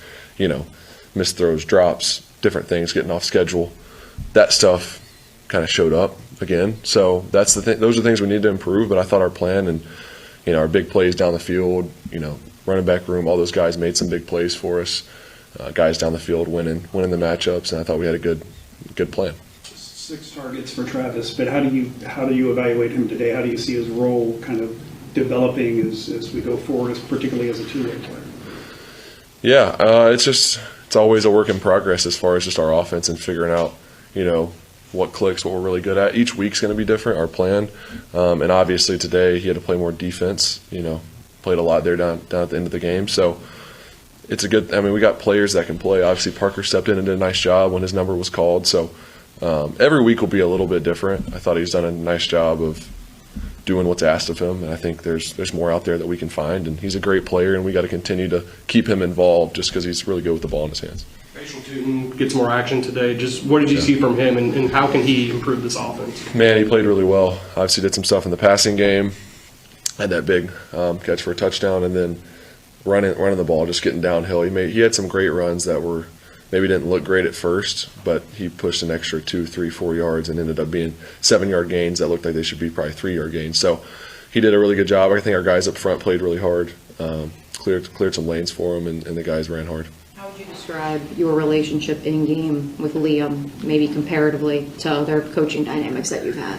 missed throws, drops, different things, getting off schedule. That stuff kind of showed up again. So that's the thing. Those are things we need to improve. But I thought our plan and our big plays down the field, running back room, all those guys made some big plays for us. Guys down the field winning the matchups, and I thought we had a good plan. 6 targets for Travis, but how do you evaluate him today? How do you see his role kind of developing as we go forward, particularly as a two-way player? Yeah, it's always a work in progress as far as just our offense and figuring out, what clicks, what we're really good at. Each week's going to be different, our plan. And obviously today he had to play more defense, played a lot there down at the end of the game. So it's we got players that can play. Obviously Parker stepped in and did a nice job when his number was called. So every week will be a little bit different. I thought he's done a nice job of doing what's asked of him, and I think there's more out there that we can find. And he's a great player, and we got to continue to keep him involved just because he's really good with the ball in his hands. Facial Tootin gets more action today. Just what did you see from him, and how can he improve this offense? Man, he played really well. Obviously did some stuff in the passing game, had that big catch for a touchdown, and then running the ball, just getting downhill. He had some great runs that were maybe didn't look great at first, but he pushed an extra 2, 3, 4 yards and ended up being 7-yard gains that looked like they should be probably 3-yard gains. So he did a really good job. I think our guys up front played really hard, cleared some lanes for him, and the guys ran hard. How would you describe your relationship in game with Liam, maybe comparatively to other coaching dynamics that you've had?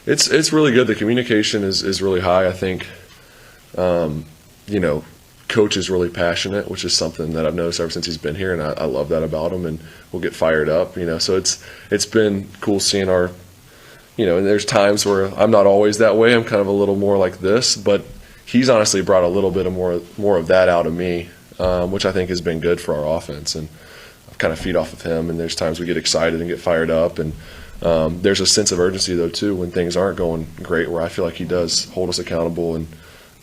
It's really good. The communication is really high. I think, Coach is really passionate, which is something that I've noticed ever since he's been here, and I love that about him, and we'll get fired up, So it's been cool seeing our, and there's times where I'm not always that way. I'm kind of a little more like this, but he's honestly brought a little bit of more of that out of me, which I think has been good for our offense, and I've kind of feed off of him, and there's times we get excited and get fired up, and there's a sense of urgency, though, too, when things aren't going great, where I feel like he does hold us accountable and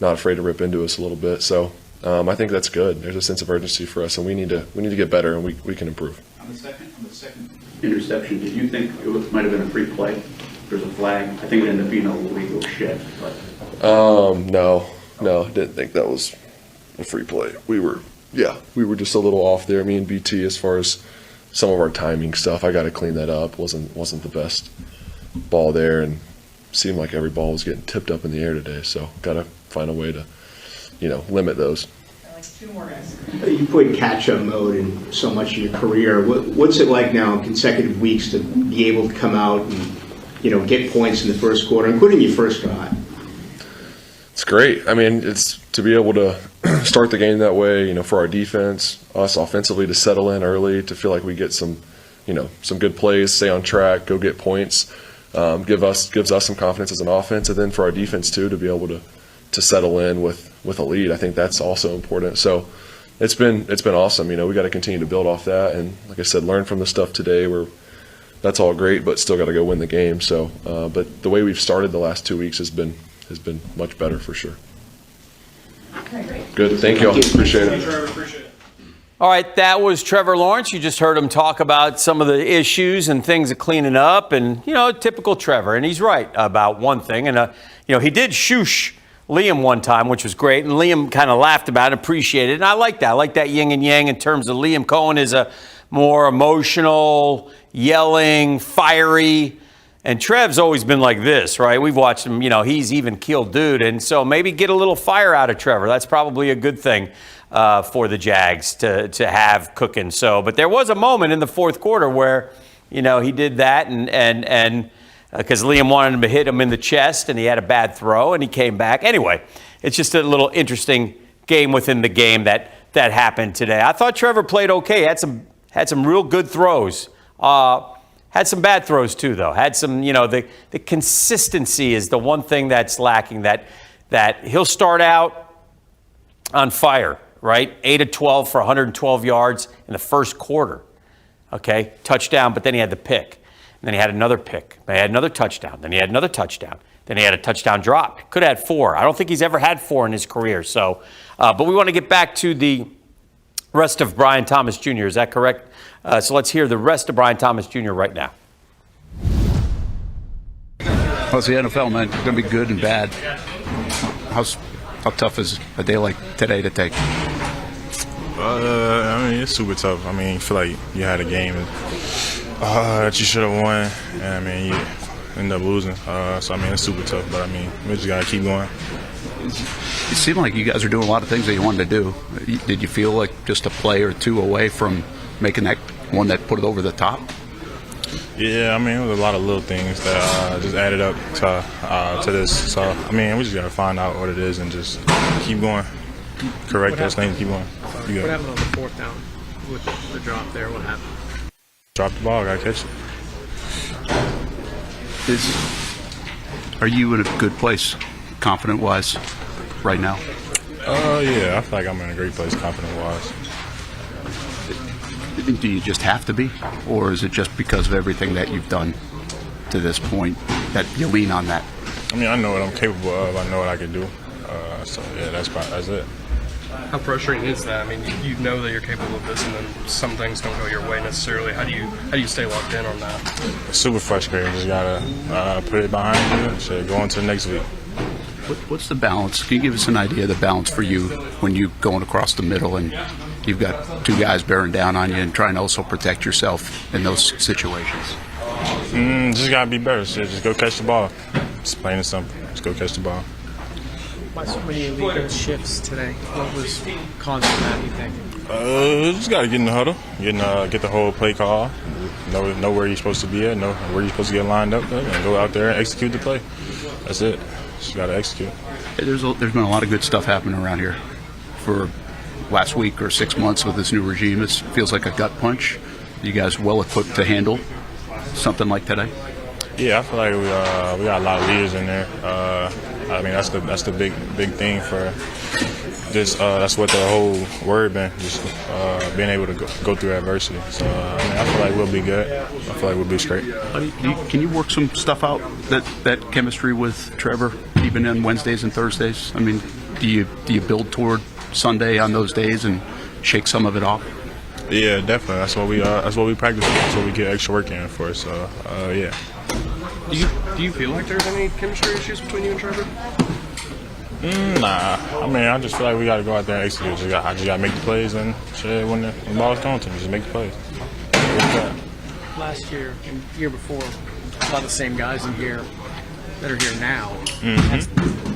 not afraid to rip into us a little bit. So I think that's good. There's a sense of urgency for us, and we need to get better, and we can improve. On the second interception, did you think it might have been a free play? There's a flag. I think it ended up being a legal shift. But no, I didn't think that was a free play. We were just a little off there. Me and BT, as far as some of our timing stuff, I got to clean that up. wasn't the best ball there, and seemed like every ball was getting tipped up in the air today. So got to find a way to limit those. You put catch-up mode in so much of your career. What's it like now in consecutive weeks to be able to come out and get points in the first quarter, including your first drive? It's great. It's to be able to start the game that way, for our defense, us offensively to settle in early, to feel like we get some good plays, stay on track, go get points, gives us some confidence as an offense, and then for our defense too, to be able to settle in with a lead. I think that's also important. So it's been awesome. We got to continue to build off that, and like I said, learn from the stuff today where that's all great, but still got to go win the game. So, but the way we've started the last 2 weeks has been much better for sure. Okay, great. Good. Thank you all. Appreciate it. All right, that was Trevor Lawrence. You just heard him talk about some of the issues and things of cleaning up, and typical Trevor. And he's right about one thing. And he did shoosh Liam one time, which was great, and Liam kind of laughed about it, appreciated it, and I like that. I like that yin and yang in terms of Liam Coen is a more emotional, yelling, fiery, and Trev's always been like this, right? We've watched him, he's even keeled dude, and so maybe get a little fire out of Trevor. That's probably a good thing for the Jags to have cooking. So, but there was a moment in the fourth quarter where, he did that, and because Liam wanted him to hit him in the chest, and he had a bad throw, and he came back. Anyway, it's just a little interesting game within the game that happened today. I thought Trevor played okay. Had some real good throws. Had some bad throws too, though. Had some, the consistency is the one thing that's lacking. That he'll start out on fire, right? 8 of 12 for 112 yards in the first quarter. Okay, touchdown, but then he had the pick. Then he had another pick. Then he had another touchdown. Then he had another touchdown. Then he had a touchdown drop. Could have had 4. I don't think he's ever had 4 in his career. So, but we want to get back to the rest of Brian Thomas Jr. Is that correct? So let's hear the rest of Brian Thomas Jr. right now. Well, it's the NFL, man. It's going to be good and bad. How tough is a day like today to take? It's super tough. I feel like you had a game that you should have won, and you end up losing. So it's super tough, but we just gotta keep going. It seemed like you guys are doing a lot of things that you wanted to do. Did you feel like just a play or two away from making that one that put it over the top? Yeah, I mean, it was a lot of little things that just added up to this. So, I mean, we just got to find out what it is and just keep going. Correct those things, keep going. What happened on the fourth down with the drop there? What happened? Drop the ball, got to catch it. Are you in a good place, confident-wise, right now? Yeah, I feel like I'm in a great place, confident-wise. Do you just have to be, or is it just because of everything that you've done to this point that you lean on that? I mean, I know what I'm capable of. I know what I can do. So yeah, that's it. How frustrating is that? I mean, you know that you're capable of this, and then some things don't go your way necessarily. How do you stay locked in on that? Super frustrating. Just gotta put it behind you and say, go on to the next week. What's the balance? Can you give us an idea of the balance for you when you're going across the middle and you've got two guys bearing down on you and trying to also protect yourself in those situations? Just gotta be better. So just go catch the ball. It's plain and simple. Just go catch the ball. Why so many illegal shifts today? What was causing that, you think? Just gotta get in the huddle, get the whole play call, know where you're supposed to be at, know where you're supposed to get lined up, and go out there and execute the play. That's it. Just gotta execute. There's been a lot of good stuff happening around here for last week or 6 months with this new regime. It feels like a gut punch. You guys well equipped to handle something like today? Yeah, I feel like we got a lot of leaders in there. I mean, that's the big thing for this. That's what the whole word been, just being able to go through adversity. So I mean, I feel like we'll be good. I feel like we'll be straight. Can you work some stuff out, that chemistry with Trevor, even on Wednesdays and Thursdays? I mean, do you build toward Sunday on those days and shake some of it off? Yeah, definitely. That's what we practice. That's what we get extra work in for. So yeah. Do you feel like there's any chemistry issues between you and Trevor? Nah. I mean, I just feel like we got to go out there and execute. I just got to make the plays and shit when the ball's going to me, just make the plays. Last year and the year before, a lot of the same guys in here that are here now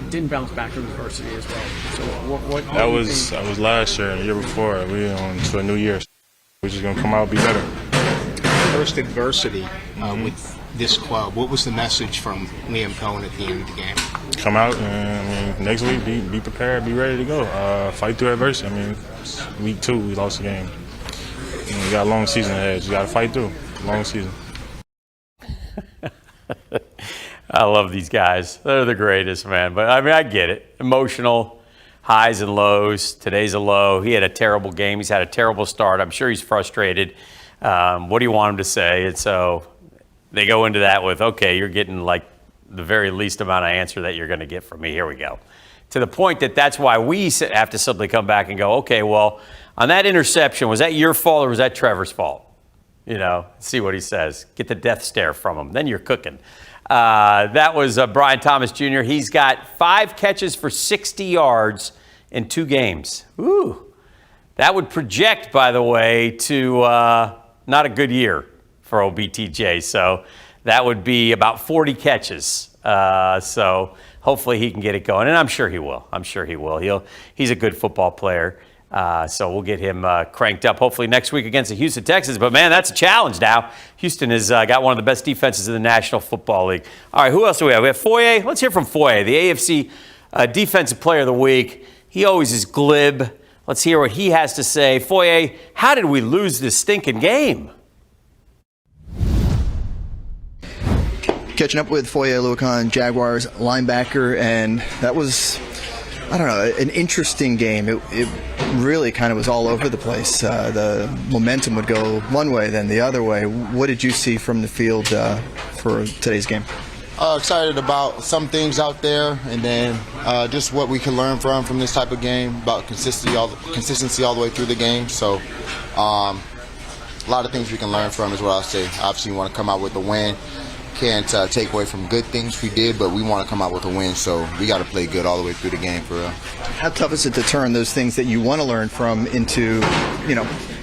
didn't bounce back from adversity as well. So what that was last year and the year before. We on to a new year. We're just gonna come out and be better. First adversity with this club. What was the message from Liam Coen at the end of the game? Come out and next week be prepared, be ready to go. Fight through adversity. I mean, week 2 we lost the game. We got a long season ahead. You got to fight through. Long season. I love these guys. They're the greatest, man. But I mean, I get it. Emotional, highs and lows. Today's a low. He had a terrible game. He's had a terrible start. I'm sure he's frustrated. What do you want him to say? And so they go into that with, okay, you're getting like the very least amount of answer that you're going to get from me. Here we go. To the point that's why we have to suddenly come back and go, okay, well, on that interception, was that your fault or was that Trevor's fault? You know, see what he says. Get the death stare from him. Then you're cooking. That was Brian Thomas Jr. He's got 5 catches for 60 yards in 2 games. Ooh. That would project, by the way, to not a good year for OBTJ. So that would be about 40 catches. So hopefully he can get it going. And I'm sure he will. He's a good football player. So we'll get him cranked up hopefully next week against the Houston Texans. But, man, that's a challenge now. Houston has got one of the best defenses in the National Football League. All right, who else do we have? We have Foye. Let's hear from Foye, the AFC Defensive Player of the Week. He always is glib. Let's hear what he has to say. Foye, how did we lose this stinking game? Catching up with Foye Oluokun, Jaguars linebacker, and that was, I don't know, an interesting game. It really kind of was all over the place. The momentum would go one way, then the other way. What did you see from the field for today's game? Excited about some things out there, and then just what we can learn from this type of game, about consistency all the way through the game. So a lot of things we can learn from is what I'll say. Obviously, we want to come out with a win. Can't take away from good things we did, but we want to come out with a win, so we got to play good all the way through the game for real. How tough is it to turn those things that you want to learn from into,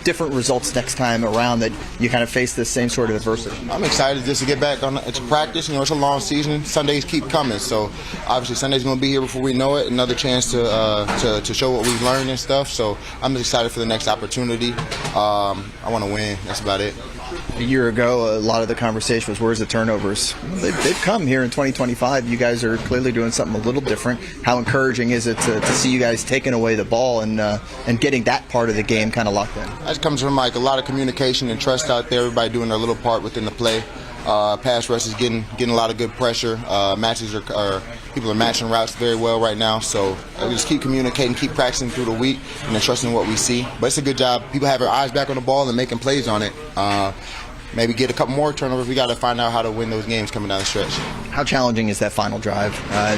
different results next time around that you kind of face this same sort of adversity? I'm excited just to get back to practice. It's a long season. Sundays keep coming, so obviously Sunday's going to be here before we know it. Another chance to show what we've learned and stuff. So I'm excited for the next opportunity. I want to win. That's about it. A year ago, a lot of the conversation was, where's the turnovers? They've come here in 2025. You guys are clearly doing something a little different. How encouraging is it to see you guys taking away the ball and getting that part of the game kind of locked in? That comes from a lot of communication and trust out there. Everybody doing their little part within the play. Pass rush is getting a lot of good pressure. People are matching routes very well right now. So we just keep communicating, keep practicing through the week, and then trusting what we see. But it's a good job. People have their eyes back on the ball and making plays on it. Maybe get a couple more turnovers. We got to find out how to win those games coming down the stretch. How challenging is that final drive,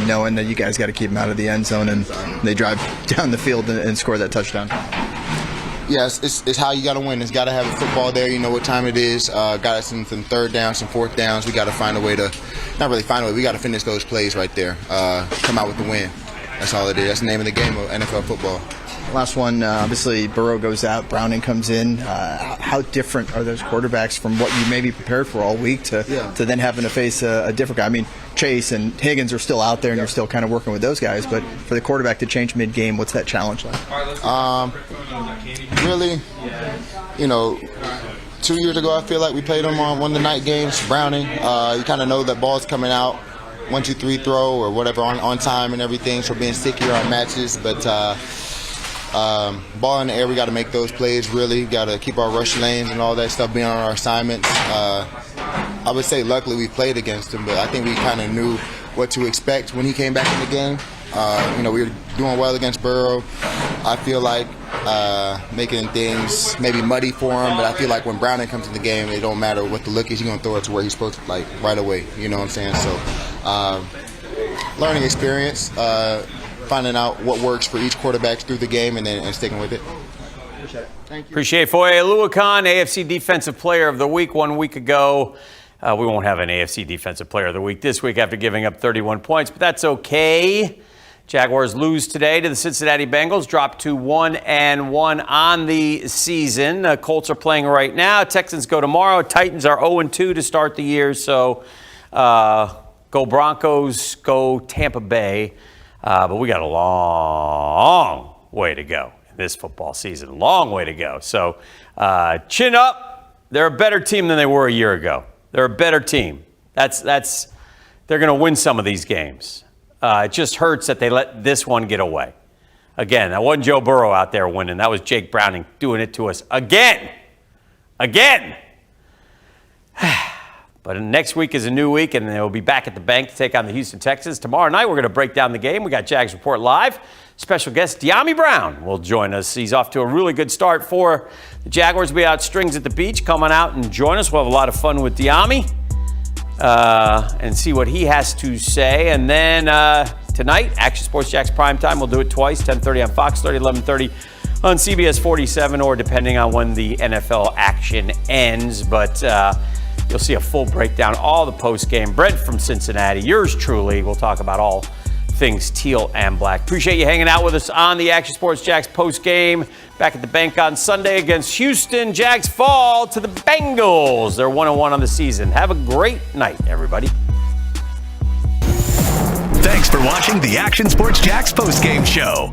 knowing that you guys got to keep them out of the end zone and they drive down the field and score that touchdown? Yes, it's how you got to win. It's got to have a football there. You know what time it is. Got us some third downs, some fourth downs. We got to find a way to, not really find a way, we got to finish those plays right there. Come out with the win. That's all it is. That's the name of the game of NFL football. Last one, obviously Burrow goes out, Browning comes in. How different are those quarterbacks from what you maybe prepared for all week to then having to face a different guy? I mean, Chase and Higgins are still out there and you're still kind of working with those guys, but for the quarterback to change mid-game, what's that challenge like? Really, 2 years ago I feel like we played them on one of the night games, Browning. You kind of know that ball's coming out, 1, 2, 3 throw or whatever on time and everything, so being stickier on matches, but ball in the air, we got to make those plays, really. Got to keep our rush lanes and all that stuff being on our assignments. I would say luckily we played against him, but I think we kind of knew what to expect when he came back in the game. We were doing well against Burrow. I feel like making things maybe muddy for him, but I feel like when Browning comes in the game, it don't matter what the look is, he's going to throw it to where he's supposed to, right away. You know what I'm saying? So learning experience. Finding out what works for each quarterback through the game and sticking with it. Appreciate it. Thank you. Appreciate Foye Oluokun, AFC Defensive Player of the Week 1 week ago. We won't have an AFC Defensive Player of the Week this week after giving up 31 points, but that's okay. Jaguars lose today to the Cincinnati Bengals, drop to 1-1 on the season. Colts are playing right now. Texans go tomorrow. Titans are 0-2 to start the year. So go Broncos, go Tampa Bay. But we got a long way to go in this football season. Long way to go. So chin up. They're a better team than they were a year ago. They're a better team. They're going to win some of these games. It just hurts that they let this one get away. Again, that wasn't Joe Burrow out there winning. That was Jake Browning doing it to us again. But next week is a new week, and they'll be back at the bank to take on the Houston Texans. Tomorrow night, we're going to break down the game. We got Jags Report Live. Special guest Dyami Brown will join us. He's off to a really good start for the Jaguars. We'll be out Strings at the Beach. Come on out and join us. We'll have a lot of fun with Dyami and see what he has to say. And then tonight, Action Sports Jax Primetime. We'll do it twice, 10:30 on Fox 30, 11:30 on CBS 47, or depending on when the NFL action ends. But you'll see a full breakdown, all the post-game. Brent from Cincinnati, yours truly. We'll talk about all things teal and black. Appreciate you hanging out with us on the Action Sports Jax post-game. Back at the bank on Sunday against Houston. Jags fall to the Bengals. They're 1-1 on the season. Have a great night, everybody. Thanks for watching the Action Sports Jax post-game show.